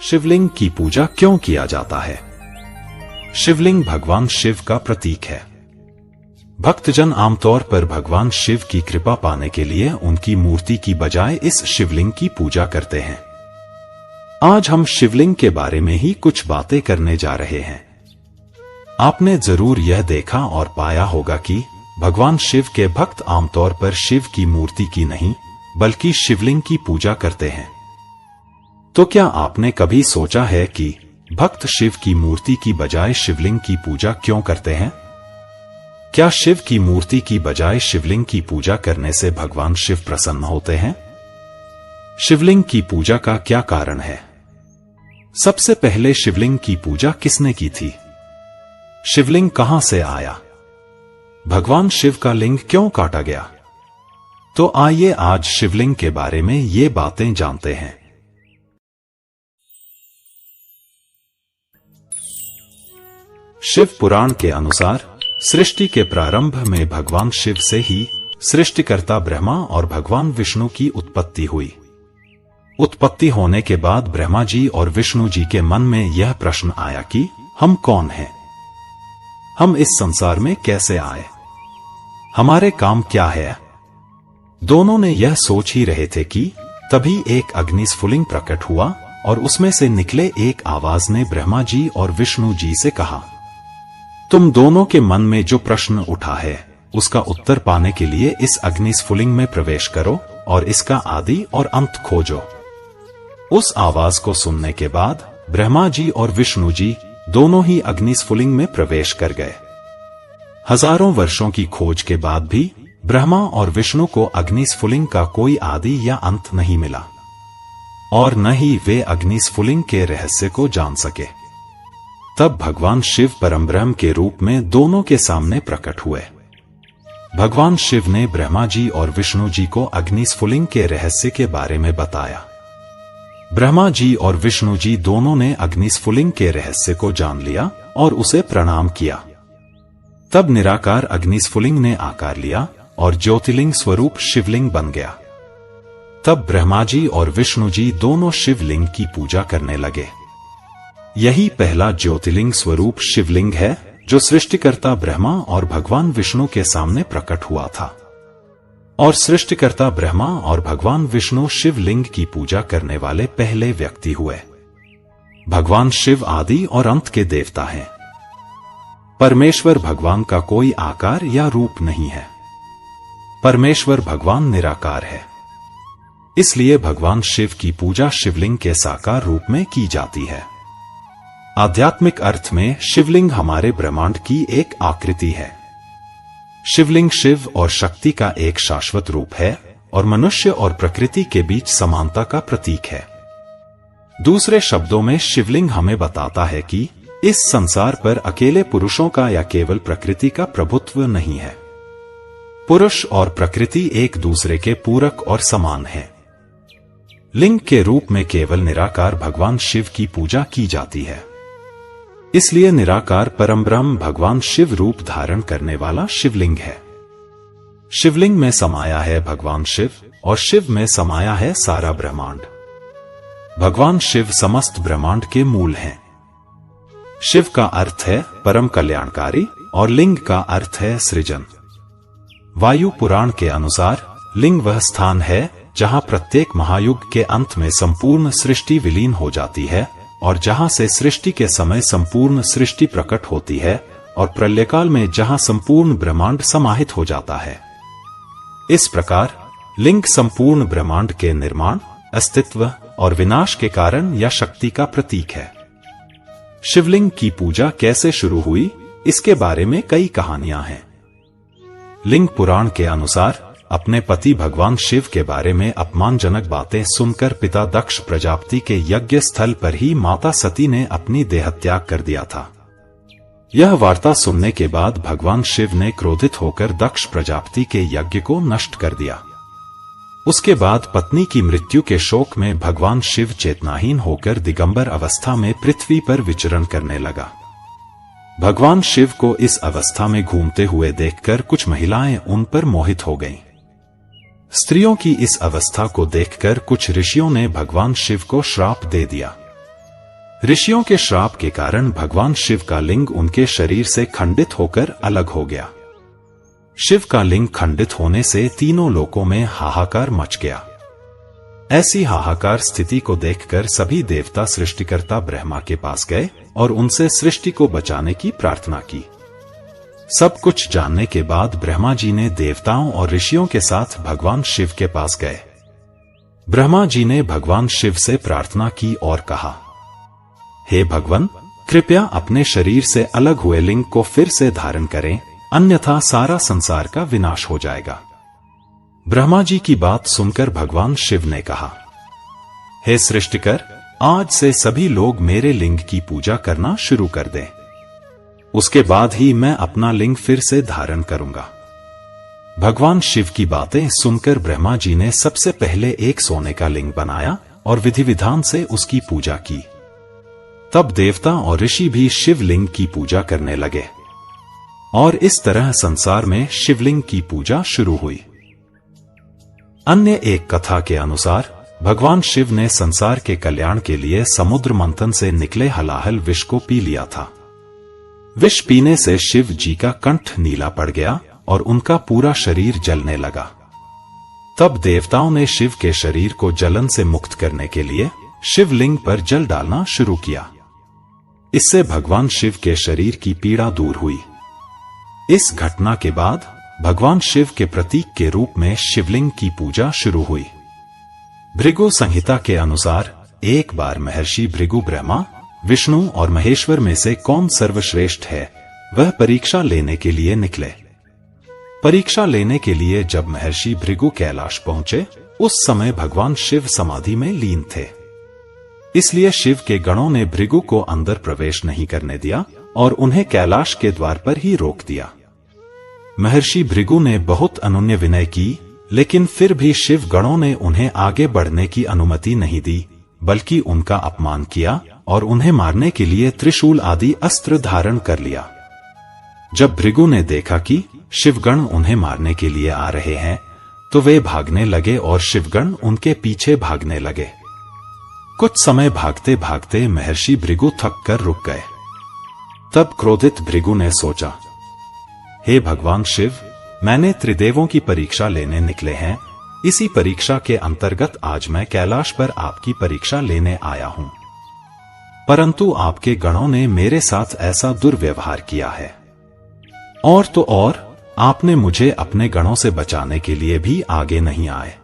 शिवलिंग की पूजा क्यों किया जाता है? शिवलिंग भगवान शिव का प्रतीक है। भक्तजन आमतौर पर भगवान शिव की कृपा पाने के लिए उनकी मूर्ति की बजाय इस शिवलिंग की पूजा करते हैं। आज हम शिवलिंग के बारे में ही कुछ बातें करने जा रहे हैं। आपने जरूर यह देखा और पाया होगा कि भगवान शिव के भक्त आमतौर पर शिव की मूर्ति की नहीं बल्कि शिवलिंग की पूजा करते हैं। तो क्या आपने कभी सोचा है कि भक्त शिव की मूर्ति की बजाय शिवलिंग की पूजा क्यों करते हैं? क्या शिव की मूर्ति की बजाय शिवलिंग की पूजा करने से भगवान शिव प्रसन्न होते हैं? शिवलिंग की पूजा का क्या कारण है? सबसे पहले शिवलिंग की पूजा किसने की थी? शिवलिंग कहां से आया? भगवान शिव का लिंग क्यों काटा गया? तो आइए आज शिवलिंग के बारे में ये बातें जानते हैं। शिव पुराण के अनुसार सृष्टि के प्रारंभ में भगवान शिव से ही सृष्टिकर्ता ब्रह्मा और भगवान विष्णु की उत्पत्ति हुई। उत्पत्ति होने के बाद ब्रह्मा जी और विष्णु जी के मन में यह प्रश्न आया कि हम कौन हैं? हम इस संसार में कैसे आए? हमारे काम क्या है? दोनों ने यह सोच ही रहे थे कि तभी एक अग्निस्फुलिंग प्रकट हुआ और उसमें से निकले एक आवाज ने ब्रह्मा जी और विष्णु जी से कहा, तुम दोनों के मन में जो प्रश्न उठा है उसका उत्तर पाने के लिए इस अग्निस्फुलिंग में प्रवेश करो और इसका आदि और अंत खोजो। उस आवाज को सुनने के बाद ब्रह्मा जी और विष्णु जी दोनों ही अग्निस्फुलिंग में प्रवेश कर गए। हजारों वर्षों की खोज के बाद भी ब्रह्मा और विष्णु को अग्निस्फुलिंग का कोई आदि या अंत नहीं मिला और न ही वे अग्निस्फुलिंग के रहस्य को जान सके। तब भगवान शिव परमब्रह्म के रूप में दोनों के सामने प्रकट हुए। भगवान शिव ने ब्रह्मा जी और विष्णु जी को अग्निस्फुलिंग के रहस्य के बारे में बताया। ब्रह्मा जी और विष्णु जी दोनों ने अग्निस्फुलिंग के रहस्य को जान लिया और उसे प्रणाम किया। तब निराकार अग्निस्फुलिंग ने आकार लिया और ज्योतिर्लिंग स्वरूप शिवलिंग बन गया। तब ब्रह्मा जी और विष्णु जी दोनों शिवलिंग की पूजा करने लगे। यही पहला ज्योतिर्लिंग स्वरूप शिवलिंग है जो सृष्टिकर्ता ब्रह्मा और भगवान विष्णु के सामने प्रकट हुआ था। और सृष्टिकर्ता ब्रह्मा और भगवान विष्णु शिवलिंग की पूजा करने वाले पहले व्यक्ति हुए। भगवान शिव आदि और अंत के देवता हैं। परमेश्वर भगवान का कोई आकार या रूप नहीं है। परमेश्वर भगवान निराकार है। इसलिए भगवान शिव की पूजा शिवलिंग के साकार रूप में की जाती है। आध्यात्मिक अर्थ में शिवलिंग हमारे ब्रह्मांड की एक आकृति है। शिवलिंग शिव और शक्ति का एक शाश्वत रूप है और मनुष्य और प्रकृति के बीच समानता का प्रतीक है। दूसरे शब्दों में शिवलिंग हमें बताता है कि इस संसार पर अकेले पुरुषों का या केवल प्रकृति का प्रभुत्व नहीं है। पुरुष और प्रकृति एक दूसरे के पूरक और समान हैं। लिंग के रूप में केवल निराकार भगवान शिव की पूजा की जाती है। इसलिए निराकार परमब्रह्म भगवान शिव रूप धारण करने वाला शिवलिंग है। शिवलिंग में समाया है भगवान शिव और शिव में समाया है सारा ब्रह्मांड। भगवान शिव समस्त ब्रह्मांड के मूल हैं। शिव का अर्थ है परम कल्याणकारी और लिंग का अर्थ है सृजन। वायु पुराण के अनुसार लिंग वह स्थान है जहां प्रत्येक महायुग के अंत में संपूर्ण सृष्टि विलीन हो जाती है और जहां से सृष्टि के समय संपूर्ण सृष्टि प्रकट होती है और प्रलयकाल में जहां संपूर्ण ब्रह्मांड समाहित हो जाता है। इस प्रकार लिंग संपूर्ण ब्रह्मांड के निर्माण, अस्तित्व और विनाश के कारण या शक्ति का प्रतीक है। शिवलिंग की पूजा कैसे शुरू हुई, इसके बारे में कई कहानियां हैं। लिंग पुराण के अनुसार अपने पति भगवान शिव के बारे में अपमानजनक बातें सुनकर पिता दक्ष प्रजापति के यज्ञ स्थल पर ही माता सती ने अपनी देहत्याग कर दिया था। यह वार्ता सुनने के बाद भगवान शिव ने क्रोधित होकर दक्ष प्रजापति के यज्ञ को नष्ट कर दिया। उसके बाद पत्नी की मृत्यु के शोक में भगवान शिव चेतनाहीन होकर दिगंबर अवस्था में पृथ्वी पर विचरण करने लगा। भगवान शिव को इस अवस्था में घूमते हुए देखकर कुछ महिलाएं उन पर मोहित हो गईं। स्त्रियों की इस अवस्था को देखकर कुछ ऋषियों ने भगवान शिव को श्राप दे दिया। ऋषियों के श्राप के कारण भगवान शिव का लिंग उनके शरीर से खंडित होकर अलग हो गया। शिव का लिंग खंडित होने से तीनों लोकों में हाहाकार मच गया। ऐसी हाहाकार स्थिति को देखकर सभी देवता सृष्टिकर्ता ब्रह्मा के पास गए और उनसे सृष्टि को बचाने की प्रार्थना की। सब कुछ जानने के बाद ब्रह्मा जी ने देवताओं और ऋषियों के साथ भगवान शिव के पास गए। ब्रह्मा जी ने भगवान शिव से प्रार्थना की और कहा, हे भगवान, कृपया अपने शरीर से अलग हुए लिंग को फिर से धारण करें, अन्यथा सारा संसार का विनाश हो जाएगा। ब्रह्मा जी की बात सुनकर भगवान शिव ने कहा, हे सृष्टिकर, आज से सभी लोग मेरे लिंग की पूजा करना शुरू कर दें। उसके बाद ही मैं अपना लिंग फिर से धारण करूंगा। भगवान शिव की बातें सुनकर ब्रह्मा जी ने सबसे पहले एक सोने का लिंग बनाया और विधि विधान से उसकी पूजा की। तब देवता और ऋषि भी शिवलिंग की पूजा करने लगे और इस तरह संसार में शिवलिंग की पूजा शुरू हुई। अन्य एक कथा के अनुसार भगवान शिव ने संसार के कल्याण के लिए समुद्र मंथन से निकले हलाहल विष को पी लिया था। विष पीने से शिव जी का कंठ नीला पड़ गया और उनका पूरा शरीर जलने लगा। तब देवताओं ने शिव के शरीर को जलन से मुक्त करने के लिए शिवलिंग पर जल डालना शुरू किया। इससे भगवान शिव के शरीर की पीड़ा दूर हुई। इस घटना के बाद भगवान शिव के प्रतीक के रूप में शिवलिंग की पूजा शुरू हुई। भृगु संहिता के अनुसार एक बार महर्षि भृगु ब्रह्मा, विष्णु और महेश्वर में से कौन सर्वश्रेष्ठ है, वह परीक्षा लेने के लिए निकले। परीक्षा लेने के लिए जब महर्षि भृगु कैलाश पहुंचे, उस समय भगवान शिव समाधि में लीन थे। इसलिए शिव के गणों ने भृगु को अंदर प्रवेश नहीं करने दिया और उन्हें कैलाश के द्वार पर ही रोक दिया। महर्षि भृगु ने बहुत अनुनय विनय की, लेकिन फिर भी शिव गणों ने उन्हें आगे बढ़ने की अनुमति नहीं दी, बल्कि उनका अपमान किया और उन्हें मारने के लिए त्रिशूल आदि अस्त्र धारण कर लिया। जब भृगु ने देखा कि शिवगण उन्हें मारने के लिए आ रहे हैं, तो वे भागने लगे और शिवगण उनके पीछे भागने लगे। कुछ समय भागते भागते महर्षि भृगु थक कर रुक गए। तब क्रोधित भृगु ने सोचा, हे भगवान शिव, मैंने त्रिदेवों की परीक्षा लेने निकले हैं। इसी परीक्षा के अंतर्गत आज मैं कैलाश पर आपकी परीक्षा लेने आया हूं, परंतु आपके गणों ने मेरे साथ ऐसा दुर्व्यवहार किया है। और तो और, आपने मुझे अपने गणों से बचाने के लिए भी आगे नहीं आए।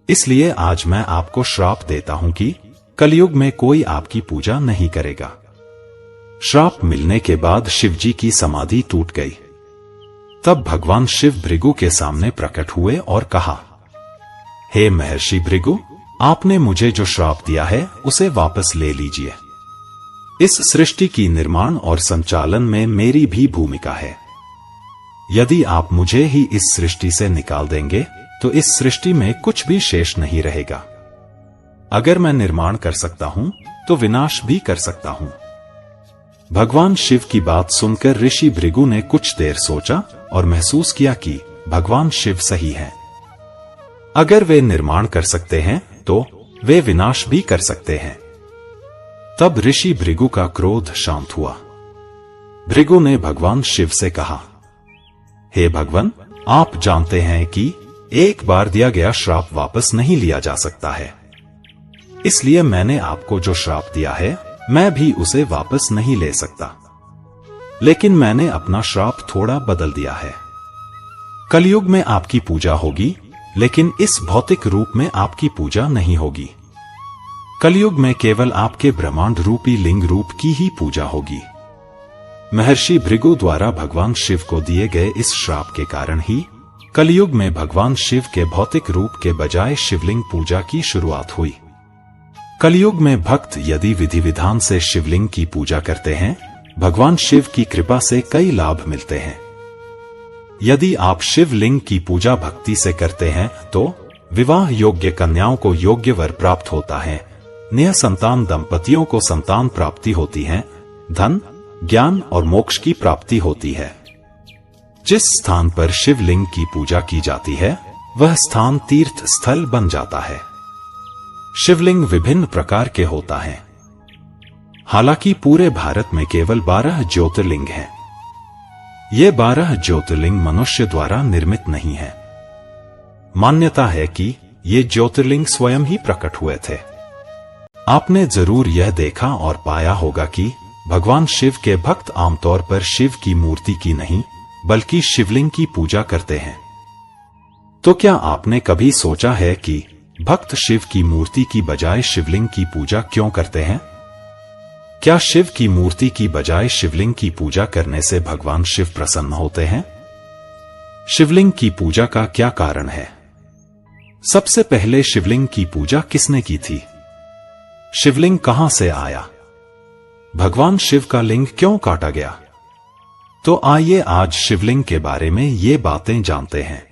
इसलिए आज मैं आपको श्राप देता हूं कि कलयुग में कोई आपकी पूजा नहीं करेगा। श्राप मिलने के बाद शिवजी की समाधि टूट गई। तब भगवान शिव भृगु के सामने प्रकट हुए और कहा, हे महर्षि भृगु, आपने मुझे जो श्राप दिया है उसे वापस ले लीजिए। इस सृष्टि की निर्माण और संचालन में मेरी भी भूमिका है। यदि आप मुझे ही इस सृष्टि से निकाल देंगे तो इस सृष्टि में कुछ भी शेष नहीं रहेगा। अगर मैं निर्माण कर सकता हूं तो विनाश भी कर सकता हूं। भगवान शिव की बात सुनकर ऋषि भृगु ने कुछ देर सोचा और महसूस किया कि भगवान शिव सही हैं। अगर वे निर्माण कर सकते हैं तो वे विनाश भी कर सकते हैं। तब ऋषि भृगु का क्रोध शांत हुआ। भृगु ने भगवान शिव से कहा, हे भगवान, आप जानते हैं कि एक बार दिया गया श्राप वापस नहीं लिया जा सकता है। इसलिए मैंने आपको जो श्राप दिया है, मैं भी उसे वापस नहीं ले सकता। लेकिन मैंने अपना श्राप थोड़ा बदल दिया है। कलयुग में आपकी पूजा होगी, लेकिन इस भौतिक रूप में आपकी पूजा नहीं होगी। कलयुग में केवल आपके ब्रह्मांड रूपी लिंग रूप की ही पूजा होगी। महर्षि भृगु द्वारा भगवान शिव को दिए गए इस श्राप के कारण ही कलयुग में भगवान शिव के भौतिक रूप के बजाय शिवलिंग पूजा की शुरुआत हुई। कलयुग में भक्त यदि विधि विधान से शिवलिंग की पूजा करते हैं, भगवान शिव की कृपा से कई लाभ मिलते हैं। यदि आप शिवलिंग की पूजा भक्ति से करते हैं तो विवाह योग्य कन्याओं को योग्य वर प्राप्त होता है, निःसंतान दंपतियों को संतान प्राप्ति होती है, धन, ज्ञान और मोक्ष की प्राप्ति होती है। जिस स्थान पर शिवलिंग की पूजा की जाती है, वह स्थान तीर्थ स्थल बन जाता है। शिवलिंग विभिन्न प्रकार के होता है। हालांकि पूरे भारत में केवल 12 ज्योतिर्लिंग हैं। ये 12 ज्योतिर्लिंग मनुष्य द्वारा निर्मित नहीं है। मान्यता है कि ये ज्योतिर्लिंग स्वयं ही प्रकट हुए थे। आपने जरूर यह देखा और पाया होगा कि भगवान शिव के भक्त आमतौर पर शिव की मूर्ति की नहीं बल्कि शिवलिंग की पूजा करते हैं। तो क्या आपने कभी सोचा है कि भक्त शिव की मूर्ति की बजाय शिवलिंग की पूजा क्यों करते हैं? क्या शिव की मूर्ति की बजाय शिवलिंग की पूजा करने से भगवान शिव प्रसन्न होते हैं? शिवलिंग की पूजा का क्या कारण है? सबसे पहले शिवलिंग की पूजा किसने की थी? शिवलिंग कहां से आया? भगवान शिव का लिंग क्यों काटा गया? तो आइए आज शिवलिंग के बारे में ये बातें जानते हैं।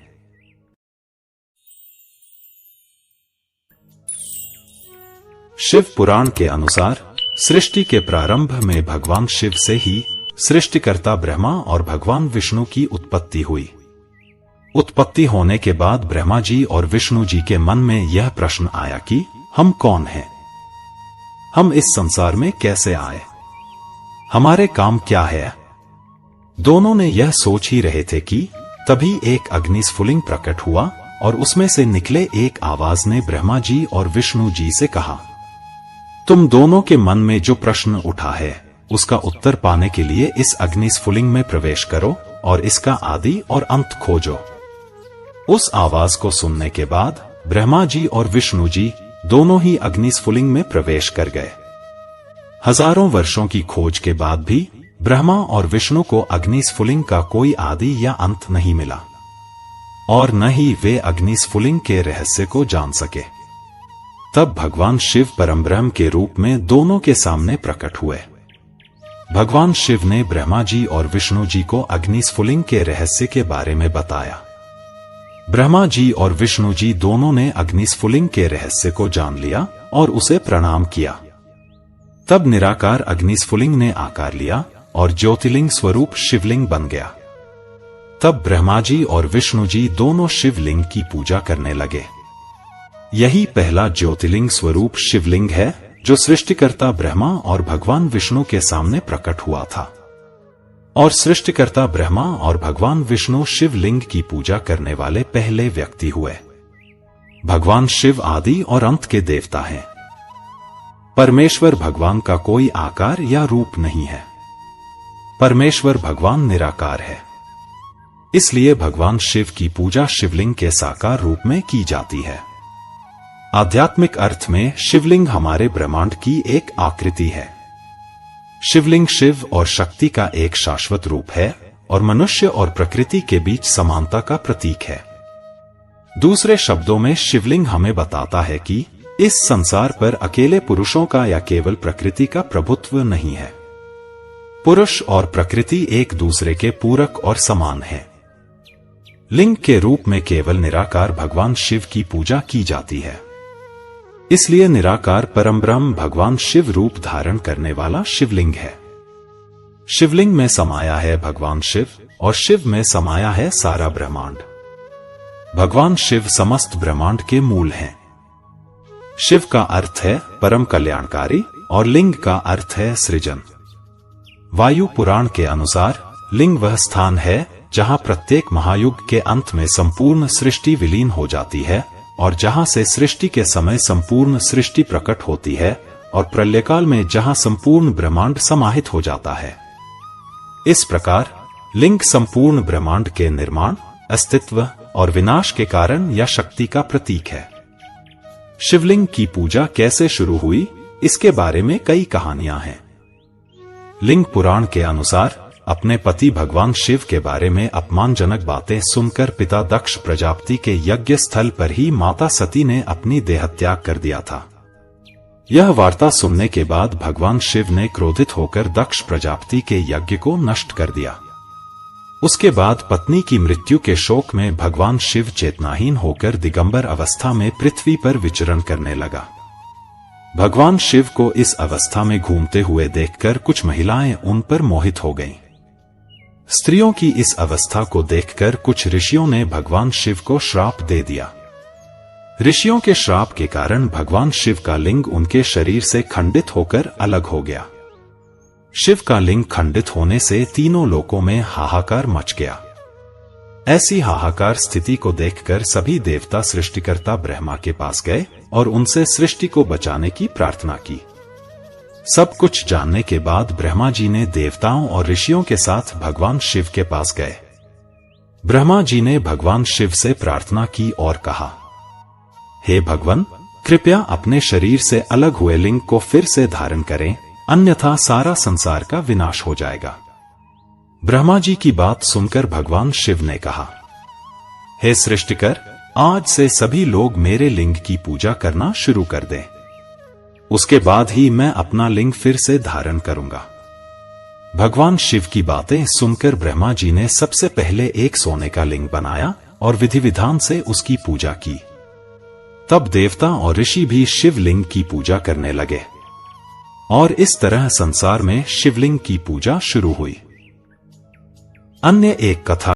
शिव पुराण के अनुसार सृष्टि के प्रारंभ में भगवान शिव से ही सृष्टिकर्ता ब्रह्मा और भगवान विष्णु की उत्पत्ति हुई। उत्पत्ति होने के बाद ब्रह्मा जी और विष्णु जी के मन में यह प्रश्न आया कि हम कौन हैं? हम इस संसार में कैसे आए? हमारे काम क्या है? दोनों ने यह सोच ही रहे थे कि तभी एक अग्निस्फुलिंग प्रकट हुआ और उसमें से निकले एक आवाज ने ब्रह्मा जी और विष्णु जी से कहा, तुम दोनों के मन में जो प्रश्न उठा है उसका उत्तर पाने के लिए इस अग्निस्फुलिंग में प्रवेश करो और इसका आदि और अंत खोजो। उस आवाज को सुनने के बाद ब्रह्मा जी और विष्णु जी दोनों ही अग्निस्फुलिंग में प्रवेश कर गए। हजारों वर्षों की खोज के बाद भी ब्रह्मा और विष्णु को अग्निस्फुलिंग का कोई आदि या अंत नहीं मिला और न ही वे अग्निस्फुलिंग के रहस्य को जान सके। तब भगवान शिव परमब्रह्म के रूप में दोनों के सामने प्रकट हुए। भगवान शिव ने ब्रह्मा जी और विष्णु जी को अग्निस्फुलिंग के रहस्य के बारे में बताया। ब्रह्मा जी और विष्णु जी दोनों ने अग्निस्फुलिंग के रहस्य को जान लिया और उसे प्रणाम किया। तब निराकार अग्निस्फुलिंग ने आकार लिया और ज्योतिर्लिंग स्वरूप शिवलिंग बन गया। तब ब्रह्मा जी और विष्णु जी दोनों शिवलिंग की पूजा करने लगे। यही पहला ज्योतिर्लिंग स्वरूप शिवलिंग है जो सृष्टिकर्ता ब्रह्मा और भगवान विष्णु के सामने प्रकट हुआ था। और सृष्टिकर्ता ब्रह्मा और भगवान विष्णु शिवलिंग की पूजा करने वाले पहले व्यक्ति हुए। भगवान शिव आदि और अंत के देवता हैं। परमेश्वर भगवान का कोई आकार या रूप नहीं है। परमेश्वर भगवान निराकार है। इसलिए भगवान शिव की पूजा शिवलिंग के साकार रूप में की जाती है। आध्यात्मिक अर्थ में शिवलिंग हमारे ब्रह्मांड की एक आकृति है। शिवलिंग शिव और शक्ति का एक शाश्वत रूप है और मनुष्य और प्रकृति के बीच समानता का प्रतीक है। दूसरे शब्दों में शिवलिंग हमें बताता है कि इस संसार पर अकेले पुरुषों का या केवल प्रकृति का प्रभुत्व नहीं है। पुरुष और प्रकृति एक दूसरे के पूरक और समान हैं। लिंग के रूप में केवल निराकार भगवान शिव की पूजा की जाती है। इसलिए निराकार परमब्रह्म भगवान शिव रूप धारण करने वाला शिवलिंग है। शिवलिंग में समाया है भगवान शिव और शिव में समाया है सारा ब्रह्मांड। भगवान शिव समस्त ब्रह्मांड के मूल हैं। शिव का अर्थ है परम कल्याणकारी और लिंग का अर्थ है सृजन। वायु पुराण के अनुसार लिंग वह स्थान है जहां प्रत्येक महायुग के अंत में संपूर्ण सृष्टि विलीन हो जाती है और जहां से सृष्टि के समय संपूर्ण सृष्टि प्रकट होती है और प्रलयकाल में जहां संपूर्ण ब्रह्मांड समाहित हो जाता है। इस प्रकार लिंग संपूर्ण ब्रह्मांड के निर्माण, अस्तित्व और विनाश के कारण या शक्ति का प्रतीक है। शिवलिंग की पूजा कैसे शुरू हुई, इसके बारे में कई कहानियां हैं। लिंग पुराण के अनुसार अपने पति भगवान शिव के बारे में अपमानजनक बातें सुनकर पिता दक्ष प्रजापति के यज्ञ स्थल पर ही माता सती ने अपनी देहत्याग कर दिया था। यह वार्ता सुनने के बाद भगवान शिव ने क्रोधित होकर दक्ष प्रजापति के यज्ञ को नष्ट कर दिया। उसके बाद पत्नी की मृत्यु के शोक में भगवान शिव चेतनाहीन होकर दिगंबर अवस्था में पृथ्वी पर विचरण करने लगा। भगवान शिव को इस अवस्था में घूमते हुए देखकर कुछ महिलाएं उन पर मोहित हो गईं। स्त्रियों की इस अवस्था को देखकर कुछ ऋषियों ने भगवान शिव को श्राप दे दिया। ऋषियों के श्राप के कारण भगवान शिव का लिंग उनके शरीर से खंडित होकर अलग हो गया। शिव का लिंग खंडित होने से तीनों लोकों में हाहाकार मच गया। ऐसी हाहाकार स्थिति को देखकर सभी देवता सृष्टिकर्ता ब्रह्मा के पास गए और उनसे सृष्टि को बचाने की प्रार्थना की। सब कुछ जानने के बाद ब्रह्मा जी ने देवताओं और ऋषियों के साथ भगवान शिव के पास गए। ब्रह्मा जी ने भगवान शिव से प्रार्थना की और कहा, हे भगवान, कृपया अपने शरीर से अलग हुए लिंग को फिर से धारण करें, अन्यथा सारा संसार का विनाश हो जाएगा। ब्रह्मा जी की बात सुनकर भगवान शिव ने कहा, हे सृष्टिकर, आज से सभी लोग मेरे लिंग की पूजा करना शुरू कर दें। उसके बाद ही मैं अपना लिंग फिर से धारण करूंगा। भगवान शिव की बातें सुनकर ब्रह्मा जी ने सबसे पहले एक सोने का लिंग बनाया और विधि विधान से उसकी पूजा की। तब देवता और ऋषि भी शिवलिंग की पूजा करने लगे और इस तरह संसार में शिवलिंग की पूजा शुरू हुई। अन्य एक कथा